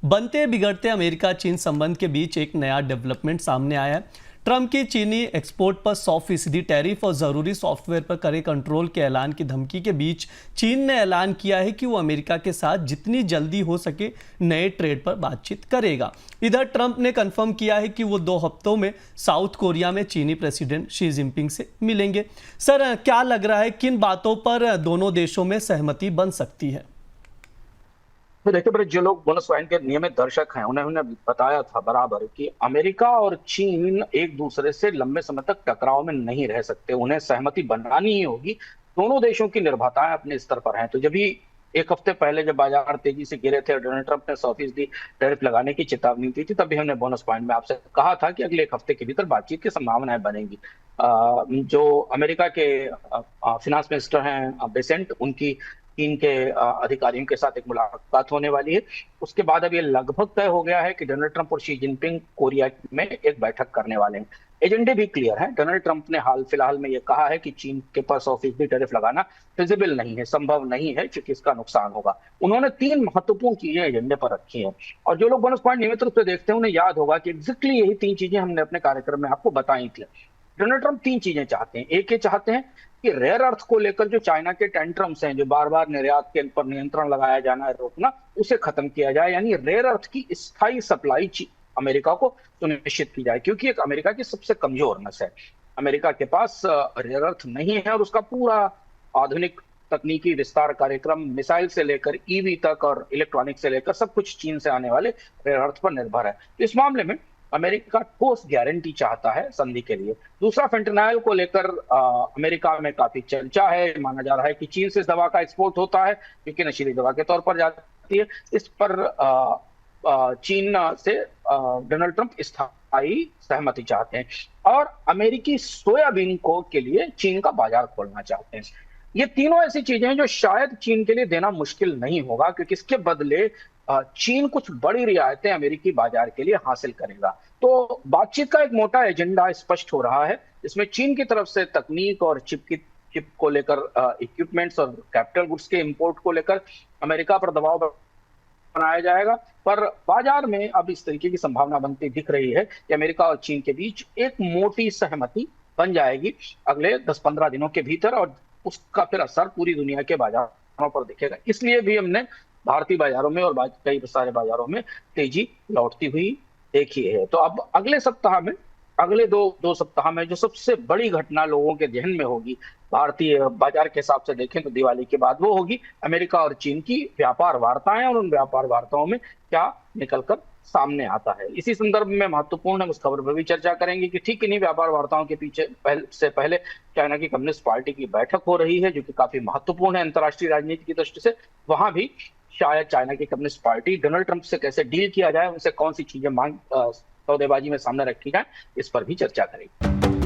बनते बिगड़ते अमेरिका चीन संबंध के बीच एक नया डेवलपमेंट सामने आया है। ट्रंप की चीनी एक्सपोर्ट पर 100% टैरिफ और ज़रूरी सॉफ्टवेयर पर कड़े कंट्रोल के ऐलान की धमकी के बीच चीन ने ऐलान किया है कि वो अमेरिका के साथ जितनी जल्दी हो सके नए ट्रेड पर बातचीत करेगा। इधर ट्रंप ने कंफर्म किया है कि वो 2 हफ्तों में साउथ कोरिया में चीनी प्रेसिडेंट शी जिनपिंग से मिलेंगे। सर, क्या लग रहा है किन बातों पर दोनों देशों में सहमति बन सकती है? तो देखिए ब्रज, जो लोग बोनस वाइन के नियमित दर्शक हैं उन्हें बताया था बराबर कि अमेरिका और चीन एक दूसरे से लंबे समय तक टकराव में नहीं रह सकते, उन्हें सहमति बनानी ही होगी। दोनों देशों की निर्भरताएं अपने स्तर पर हैं। तो जब भी एक हफ्ते पहले जब बाजार तेजी से गिरे थे और डोनाल्ड ट्रंप ने 100% टैरिफ लगाने की चेतावनी दी थी, तभी हमने बोनस पॉइंट में आपसे कहा था कि अगले एक हफ्ते के भीतर बातचीत की संभावनाएं बनेंगी। जो अमेरिका के फिनांस मिनिस्टर हैं बेसेंट, उनकी चीन के अधिकारियों के साथ एक मुलाकात होने वाली है। उसके बाद अब ये लगभग तय हो गया है कि डोनाल्ड ट्रंप और शी जिनपिंग कोरिया में एक बैठक करने वाले हैं। एजेंडे भी क्लियर है। डोनाल्ड ट्रंप ने हाल फिलहाल में ये कहा है कि चीन के पास 100% टैरिफ लगाना फिजिबल नहीं है, संभव नहीं है, क्योंकि इसका नुकसान होगा। उन्होंने 3 महत्वपूर्ण चीजें एजेंडे पर रखी हैं, और जो लोग बोनस पॉइंट नियमित रूप से देखते हैं उन्हें याद होगा कि एग्जैक्टली यही 3 चीजें हमने अपने कार्यक्रम में आपको बताई थी। डोनाल्ड ट्रंप 3 चीजें चाहते हैं। एक ये चाहते हैं कि रेयर अर्थ को लेकर जो चाइना के टेंट्रम्स हैं, जो बार बार निर्यात के पर नियंत्रण लगाया जाना है, रोकना, उसे खत्म किया जाए, यानी रेयर अर्थ की स्थायी सप्लाई अमेरिका को सुनिश्चित की जाए, क्योंकि एक अमेरिका की सबसे कमजोर नस है। अमेरिका के पास रेयर अर्थ नहीं है और उसका पूरा आधुनिक तकनीकी विस्तार कार्यक्रम मिसाइल से लेकर ईवी तक और इलेक्ट्रॉनिक से लेकर सब कुछ चीन से आने वाले रेयर अर्थ पर निर्भर है। तो इस मामले में अमेरिका ठोस गारंटी चाहता है संधि के लिए। दूसरा, फेंटेनाइल को लेकर अमेरिका में काफी चर्चा है। माना जा रहा है कि चीन से इस दवा का एक्सपोर्ट होता है, क्योंकि नशीली दवा के तौर पर जाती है। इस पर चीन से डोनाल्ड ट्रंप स्थायी सहमति चाहते हैं, और अमेरिकी सोयाबीन को के लिए चीन का बाजार खोलना चाहते हैं। ये तीनों ऐसी चीजें हैं जो शायद चीन के लिए देना मुश्किल नहीं होगा, क्योंकि इसके बदले चीन कुछ बड़ी रियायतें अमेरिकी बाजार के लिए हासिल करेगा। तो बातचीत का एक मोटा एजेंडा स्पष्ट हो रहा है। इसमें चीन की तरफ से तकनीक और चिप को लेकर, इक्विपमेंट्स और कैपिटल गुड्स के इंपोर्ट को लेकर अमेरिका पर दबाव बनाया जाएगा। पर बाजार में अब इस तरीके की संभावना बनती दिख रही है कि अमेरिका और चीन के बीच एक मोटी सहमति बन जाएगी अगले 10-15 दिनों के भीतर, और उसका फिर असर पूरी दुनिया के बाजारों पर दिखेगा। इसलिए भी हमने भारतीय बाजारों में और कई सारे बाजारों में तेजी लौटती हुई देखी है। तो अब अगले दो सप्ताह में जो सबसे बड़ी घटना लोगों के जहन में होगी, भारतीय बाजार के हिसाब से देखें तो दिवाली के बाद, वो होगी अमेरिका और चीन की व्यापार वार्ताएं, और उन व्यापार वार्ताओं में क्या निकलकर सामने आता है। इसी संदर्भ में महत्वपूर्ण हम उस खबर पर भी चर्चा करेंगे कि ठीक इन्हीं व्यापार वार्ताओं के पीछे से पहले चाइना की कम्युनिस्ट पार्टी की बैठक हो रही है, जो कि काफी महत्वपूर्ण है अंतर्राष्ट्रीय राजनीति की दृष्टि से। वहां भी शायद चाइना की कम्युनिस्ट पार्टी डोनाल्ड ट्रंप से कैसे डील किया जाए, उनसे कौन सी चीजें सौदेबाजी में सामने रखी जाए, इस पर भी चर्चा करेंगे।